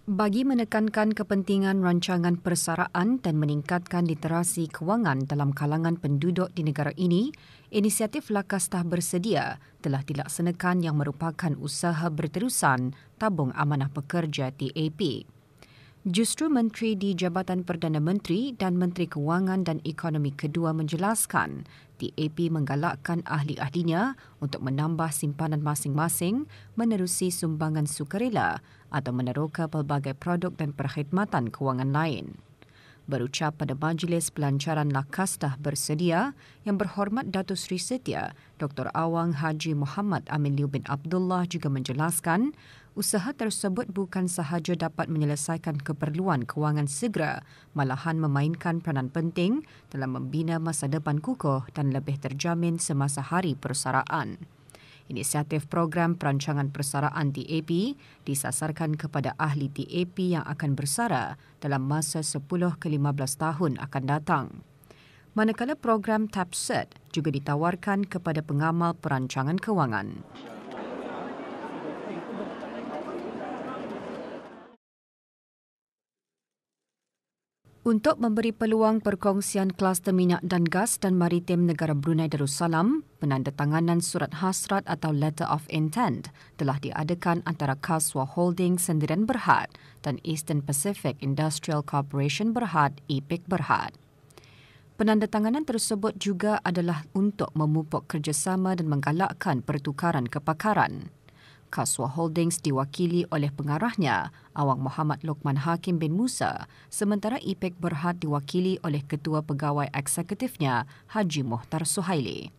Bagi menekankan kepentingan rancangan persaraan dan meningkatkan literasi kewangan dalam kalangan penduduk di negara ini, inisiatif Lakastah Bersedia telah dilaksanakan yang merupakan usaha berterusan Tabung Amanah Pekerja TAP. Justru Menteri di Jabatan Perdana Menteri dan Menteri Kewangan dan Ekonomi kedua menjelaskan TAP menggalakkan ahli-ahlinya untuk menambah simpanan masing-masing menerusi sumbangan sukarela atau meneroka pelbagai produk dan perkhidmatan kewangan lain. Berucap pada Majlis Pelancaran Lakastah Bersedia yang berhormat Datuk Seri Setia, Dr. Awang Haji Muhammad Amin Liu bin Abdullah juga menjelaskan usaha tersebut bukan sahaja dapat menyelesaikan keperluan kewangan segera, malahan memainkan peranan penting dalam membina masa depan kukuh dan lebih terjamin semasa hari persaraan. Inisiatif program perancangan persaraan TAP disasarkan kepada ahli TAP yang akan bersara dalam masa 10 ke 15 tahun akan datang. Manakala program TAPSET juga ditawarkan kepada pengamal perancangan kewangan. Untuk memberi peluang perkongsian kluster minyak dan gas dan maritim negara Brunei Darussalam, penandatanganan surat hasrat atau Letter of Intent telah diadakan antara Kaswa Holdings Sendirian Berhad dan Eastern Pacific Industrial Corporation Berhad, EPIC Berhad. Penandatanganan tersebut juga adalah untuk memupuk kerjasama dan menggalakkan pertukaran kepakaran. Kaswa Holdings diwakili oleh pengarahnya, Awang Muhammad Lokman Hakim bin Musa, sementara EPIC Berhad diwakili oleh Ketua Pegawai Eksekutifnya, Haji Muhtar Suhaili.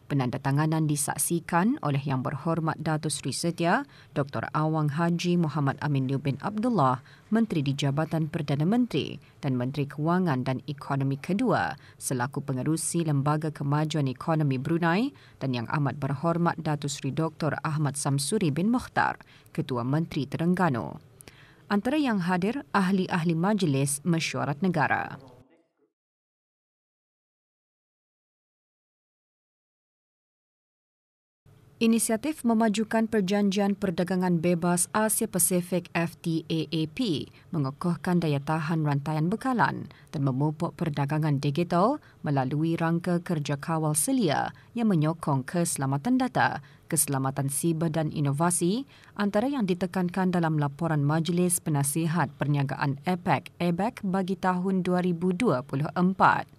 Penandatanganan disaksikan oleh Yang Berhormat Datuk Seri Setia, Dr. Awang Haji Muhammad Amin Liu bin Abdullah, Menteri di Jabatan Perdana Menteri dan Menteri Kewangan dan Ekonomi kedua selaku pengerusi Lembaga Kemajuan Ekonomi Brunei dan Yang Amat Berhormat Datuk Seri Dr. Ahmad Samsuri bin Mukhtar, Ketua Menteri Terengganu. Antara yang hadir, ahli-ahli Majlis Mesyuarat Negara. Inisiatif memajukan Perjanjian Perdagangan Bebas Asia Pasifik FTAAP mengukuhkan daya tahan rantaian bekalan dan memupuk perdagangan digital melalui rangka kerja kawal selia yang menyokong keselamatan data, keselamatan siber dan inovasi antara yang ditekankan dalam laporan Majlis Penasihat Perniagaan APEC bagi tahun 2024.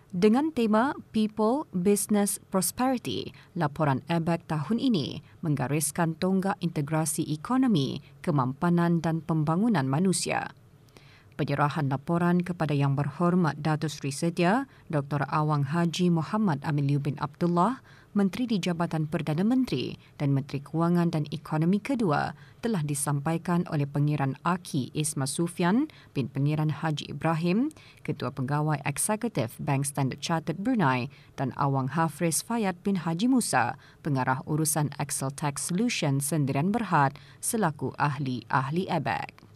Dengan tema People, Business, Prosperity, laporan APEC tahun ini menggariskan tonggak integrasi ekonomi, kemampanan dan pembangunan manusia. Penyerahan laporan kepada Yang Berhormat Datuk Seri Setia, Dr. Awang Haji Muhammad Amin Liu bin Abdullah, Menteri di Jabatan Perdana Menteri dan Menteri Kewangan dan Ekonomi kedua telah disampaikan oleh Pengiran Aki Isma Sufian bin Pengiran Haji Ibrahim, Ketua Pegawai Eksekutif Bank Standard Chartered Brunei dan Awang Hafriz Fayad bin Haji Musa, Pengarah Urusan Excel Tax Solution Sendirian Berhad selaku ahli-ahli APEC.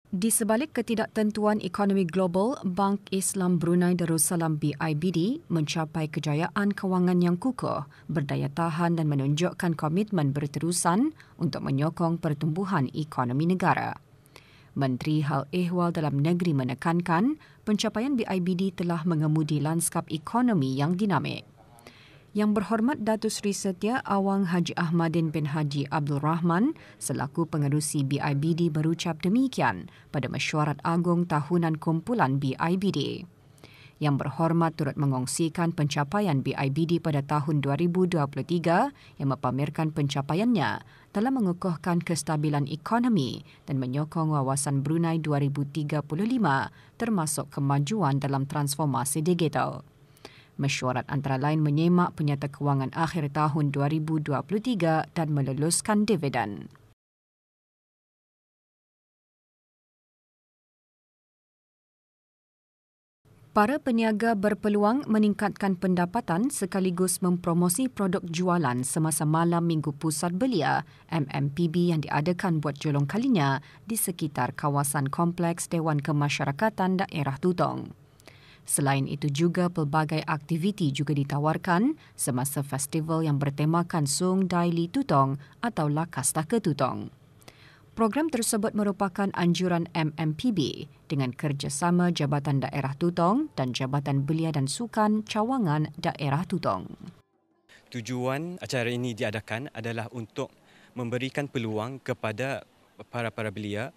Di sebalik ketidaktentuan ekonomi global, Bank Islam Brunei Darussalam BIBD mencapai kejayaan kewangan yang kukuh, berdaya tahan dan menunjukkan komitmen berterusan untuk menyokong pertumbuhan ekonomi negara. Menteri Hal Ehwal Dalam Negeri menekankan pencapaian BIBD telah mengemudi lanskap ekonomi yang dinamik. Yang Berhormat Datuk Seri Setia Awang Haji Ahmadin bin Haji Abdul Rahman selaku pengerusi BIBD berucap demikian pada Mesyuarat Agung Tahunan Kumpulan BIBD. Yang Berhormat turut mengongsikan pencapaian BIBD pada tahun 2023 yang mempamerkan pencapaiannya dalam mengukuhkan kestabilan ekonomi dan menyokong wawasan Brunei 2035 termasuk kemajuan dalam transformasi digital. Mesyuarat antara lain menyemak penyata kewangan akhir tahun 2023 dan meluluskan dividen. Para peniaga berpeluang meningkatkan pendapatan sekaligus mempromosi produk jualan semasa Malam Minggu Pusat Belia MMPB yang diadakan buat jolong kalinya di sekitar kawasan Kompleks Dewan Kemasyarakatan Daerah Tutong. Selain itu juga pelbagai aktiviti juga ditawarkan semasa festival yang bertemakan Song Dai Li Tutong atau Lakas Taka Tutong. Program tersebut merupakan anjuran MMPB dengan kerjasama Jabatan Daerah Tutong dan Jabatan Belia dan Sukan Cawangan Daerah Tutong. Tujuan acara ini diadakan adalah untuk memberikan peluang kepada para belia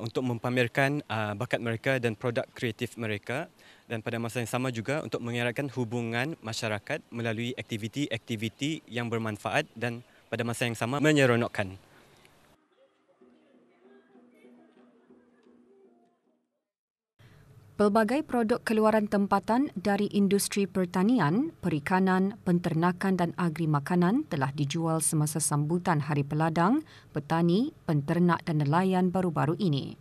untuk mempamerkan bakat mereka dan produk kreatif mereka, dan pada masa yang sama juga untuk mengeratkan hubungan masyarakat melalui aktiviti-aktiviti yang bermanfaat dan pada masa yang sama menyeronokkan. Pelbagai produk keluaran tempatan dari industri pertanian, perikanan, penternakan dan agri makanan telah dijual semasa sambutan Hari Peladang, Petani, Penternak dan Nelayan baru-baru ini.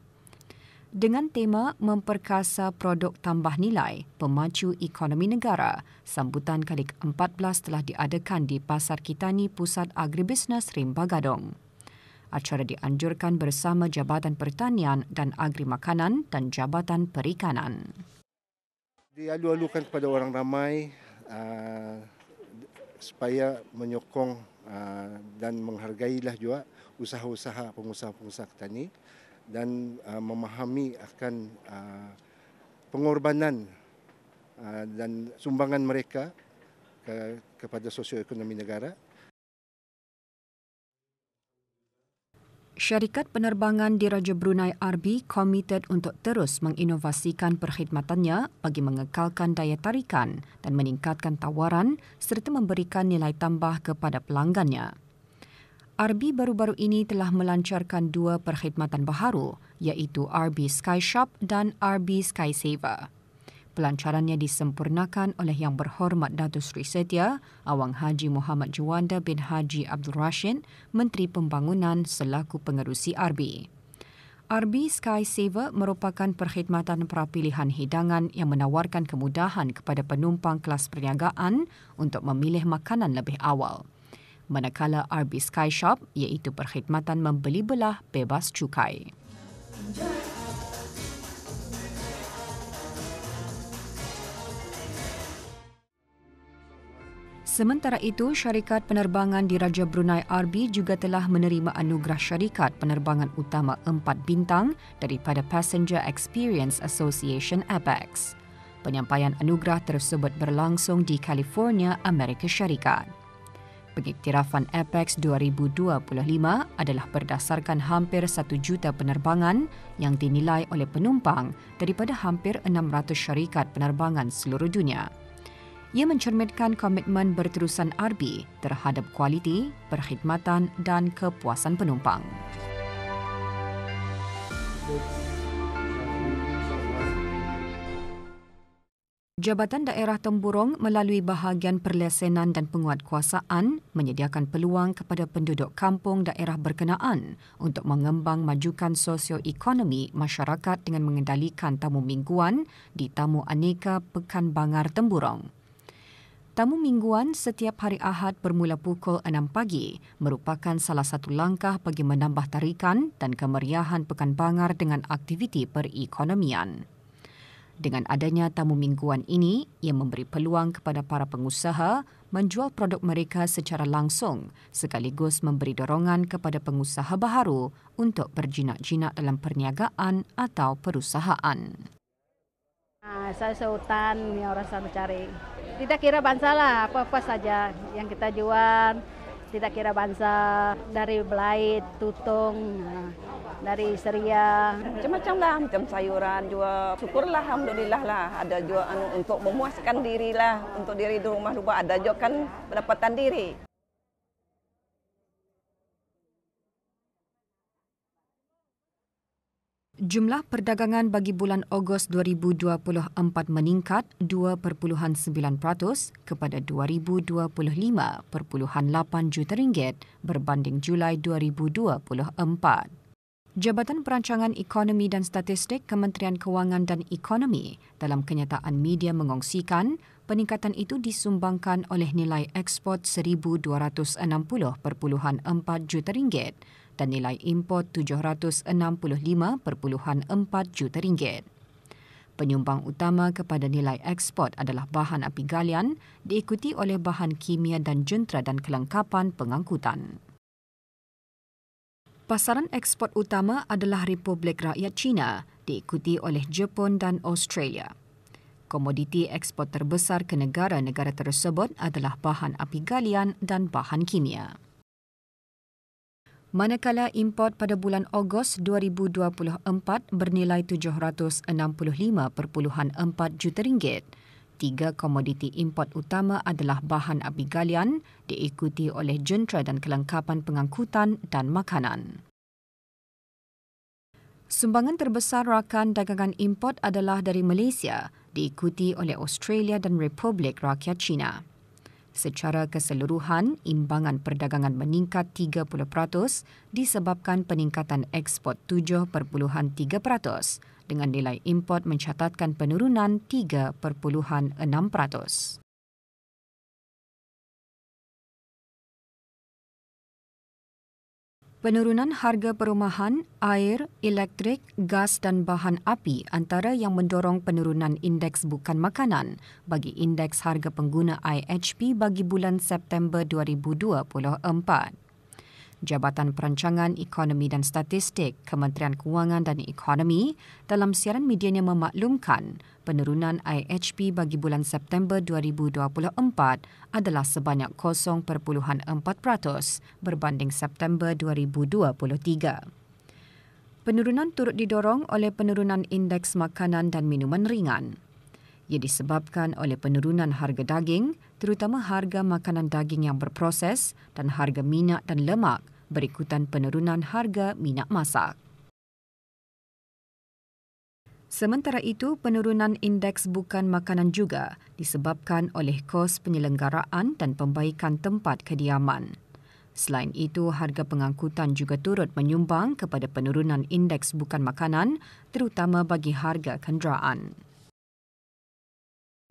Dengan tema Memperkasa Produk Tambah Nilai, Pemacu Ekonomi Negara, sambutan kali ke-14 telah diadakan di Pasar Kitani Pusat Agribisnes Rimba Gadong. Acara dianjurkan bersama Jabatan Pertanian dan Agri Makanan dan Jabatan Perikanan. Dialu-alukan kepada orang ramai supaya menyokong dan menghargailah juga usaha-usaha pengusaha-pengusaha petani dan memahami akan pengorbanan dan sumbangan mereka kepada sosioekonomi negara. Syarikat penerbangan di Raja Brunei RB komited untuk terus menginovasikan perkhidmatannya bagi mengekalkan daya tarikan dan meningkatkan tawaran serta memberikan nilai tambah kepada pelanggannya. RB baru-baru ini telah melancarkan 2 perkhidmatan baharu iaitu RB Sky Shop dan RB Sky Saver. Pelancarannya disempurnakan oleh Yang Berhormat Datuk Seri Setia, Awang Haji Muhammad Juanda bin Haji Abdul Rashid, Menteri Pembangunan selaku pengerusi RB. RB Sky Saver merupakan perkhidmatan prapilihan hidangan yang menawarkan kemudahan kepada penumpang kelas perniagaan untuk memilih makanan lebih awal. Manakala RB Sky Shop iaitu perkhidmatan membeli belah bebas cukai. Sementara itu, syarikat penerbangan di Raja Brunei RB juga telah menerima anugerah syarikat penerbangan utama 4 bintang daripada Passenger Experience Association APEX. Penyampaian anugerah tersebut berlangsung di California, Amerika Syarikat. Pengiktirafan APEX 2025 adalah berdasarkan hampir 1 juta penerbangan yang dinilai oleh penumpang daripada hampir 600 syarikat penerbangan seluruh dunia. Ia mencerminkan komitmen berterusan RB terhadap kualiti, perkhidmatan dan kepuasan penumpang. Jabatan Daerah Temburong melalui bahagian perlesenan dan penguatkuasaan menyediakan peluang kepada penduduk kampung daerah berkenaan untuk mengembang majukan sosioekonomi masyarakat dengan mengendalikan tamu mingguan di Tamu Aneka Pekan Bangar Temburong. Tamu mingguan setiap hari Ahad bermula pukul 6 pagi merupakan salah satu langkah bagi menambah tarikan dan kemeriahan Pekan Bangar dengan aktiviti perekonomian. Dengan adanya tamu mingguan ini, ia memberi peluang kepada para pengusaha menjual produk mereka secara langsung sekaligus memberi dorongan kepada pengusaha baharu untuk berjinak-jinak dalam perniagaan atau perusahaan. Saya sehutan yang orang sana cari. Tidak kira bangsa lah, apa-apa saja yang kita jual. Tidak kira bangsa, dari belait, tutung, dari seria. Macam-macam lah, macam sayuran juga. Syukurlah, alhamdulillah lah. Ada juga untuk memuaskan diri lah. Untuk diri di rumah juga ada juga kan pendapatan diri. Jumlah perdagangan bagi bulan Ogos 2024 meningkat 2.9% kepada 2,025.8 juta ringgit berbanding Julai 2024. Jabatan Perancangan Ekonomi dan Statistik Kementerian Kewangan dan Ekonomi dalam kenyataan media mengongsikan peningkatan itu disumbangkan oleh nilai ekspor 1,260.4 juta ringgit dan nilai import 765.4 juta ringgit. Penyumbang utama kepada nilai ekspor adalah bahan api galian, diikuti oleh bahan kimia dan jentera dan kelengkapan pengangkutan. Pasaran ekspor utama adalah Republik Rakyat China, diikuti oleh Jepun dan Australia. Komoditi ekspor terbesar ke negara-negara tersebut adalah bahan api galian dan bahan kimia. Manakala import pada bulan Ogos 2024 bernilai RM765.4 juta. Tiga komoditi import utama adalah bahan api galian, diikuti oleh jentera dan kelengkapan pengangkutan dan makanan. Sumbangan terbesar rakan dagangan import adalah dari Malaysia, diikuti oleh Australia dan Republik Rakyat China. Secara keseluruhan, imbangan perdagangan meningkat 30% disebabkan peningkatan ekspor 7.3% dengan nilai import mencatatkan penurunan 3.6%. Penurunan harga perumahan, air, elektrik, gas dan bahan api antara yang mendorong penurunan indeks bukan makanan bagi indeks harga pengguna IHP bagi bulan September 2024. Jabatan Perancangan Ekonomi dan Statistik Kementerian Kewangan dan Ekonomi dalam siaran medianya memaklumkan penurunan IHP bagi bulan September 2024 adalah sebanyak 0.4% berbanding September 2023. Penurunan turut didorong oleh penurunan indeks makanan dan minuman ringan. Ia disebabkan oleh penurunan harga daging, terutama harga makanan daging yang berproses dan harga minyak dan lemak berikutan penurunan harga minyak masak. Sementara itu, penurunan indeks bukan makanan juga disebabkan oleh kos penyelenggaraan dan pembaikan tempat kediaman. Selain itu, harga pengangkutan juga turut menyumbang kepada penurunan indeks bukan makanan, terutama bagi harga kenderaan.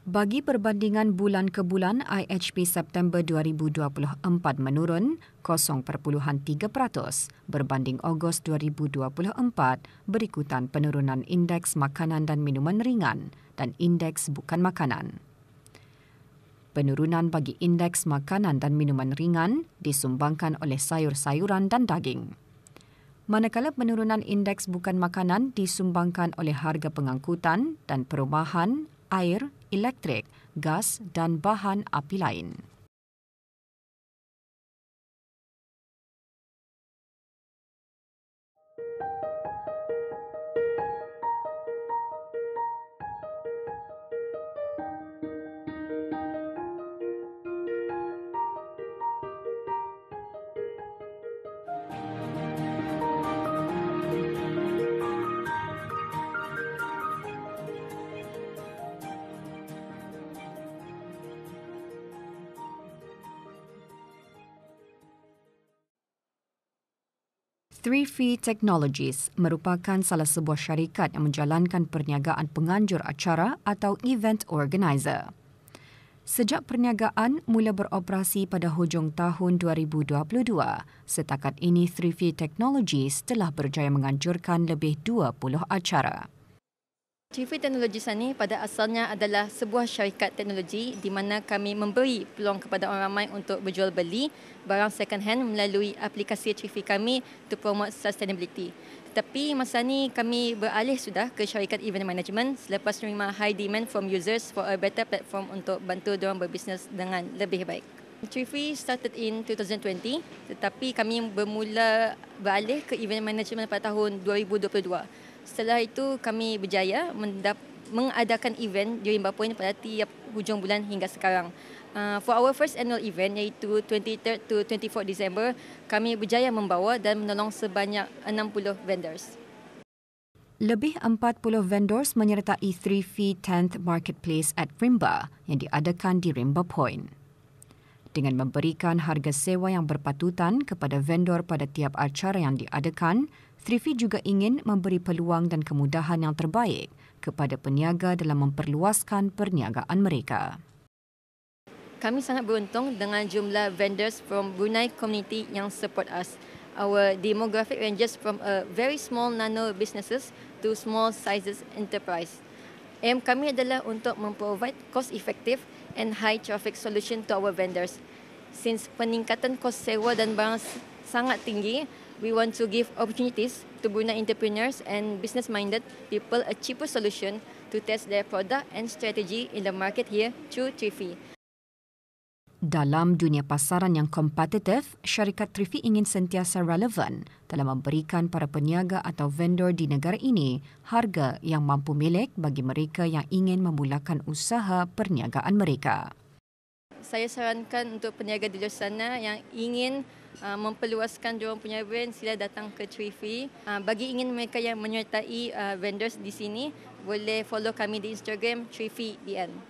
Bagi perbandingan bulan ke bulan, IHP September 2024 menurun 0.3% berbanding Ogos 2024 berikutan penurunan indeks makanan dan minuman ringan dan indeks bukan makanan. Penurunan bagi indeks makanan dan minuman ringan disumbangkan oleh sayur-sayuran dan daging. Manakala penurunan indeks bukan makanan disumbangkan oleh harga pengangkutan dan perumahan, air, elektrik, gas dan bahan api lain. Three-Fee Technologies merupakan salah sebuah syarikat yang menjalankan perniagaan penganjur acara atau event organizer. Sejak perniagaan mula beroperasi pada hujung tahun 2022, setakat ini Three-Fee Technologies telah berjaya menganjurkan lebih 20 acara. Three-Fee Technologies ini pada asalnya adalah sebuah syarikat teknologi di mana kami memberi peluang kepada orang ramai untuk berjual beli barang second hand melalui aplikasi Three-Fee kami to promote sustainability. Tetapi masa ini kami beralih sudah ke syarikat event management selepas menerima high demand from users for a better platform untuk bantu diorang berbisnes dengan lebih baik. Three-Fee started in 2020 tetapi kami bermula beralih ke event management pada tahun 2022. Setelah itu kami berjaya mengadakan event di Rimba Point pada tiap hujung bulan hingga sekarang. For our first annual event iaitu 23rd to 24 Disember, kami berjaya membawa dan menolong sebanyak 60 vendors. Lebih 40 vendors menyertai Three-Fee 10th Marketplace at Rimba yang diadakan di Rimba Point. Dengan memberikan harga sewa yang berpatutan kepada vendor pada tiap acara yang diadakan, Three-Fee juga ingin memberi peluang dan kemudahan yang terbaik kepada peniaga dalam memperluaskan perniagaan mereka. Kami sangat beruntung dengan jumlah vendors from Brunei community yang support us. Our demographic ranges from a very small nano businesses to small sizes enterprise. Aim kami adalah untuk memprovide cost-effective and high-traffic solution to our vendors. Since peningkatan kos sewa dan barang sangat tinggi, we want to give opportunities to Brunei entrepreneurs and business-minded people a cheaper solution to test their product and strategy in the market here through Trifi. Dalam dunia pasaran yang kompetitif, syarikat Trifi ingin sentiasa relevan dalam memberikan para peniaga atau vendor di negara ini harga yang mampu milik bagi mereka yang ingin memulakan usaha perniagaan mereka. Saya sarankan untuk peniaga di luar sana yang ingin memperluaskan diorang punya brand, sila datang ke Trifi. Bagi ingin mereka yang menyertai vendors di sini, boleh follow kami di Instagram Trifi DN.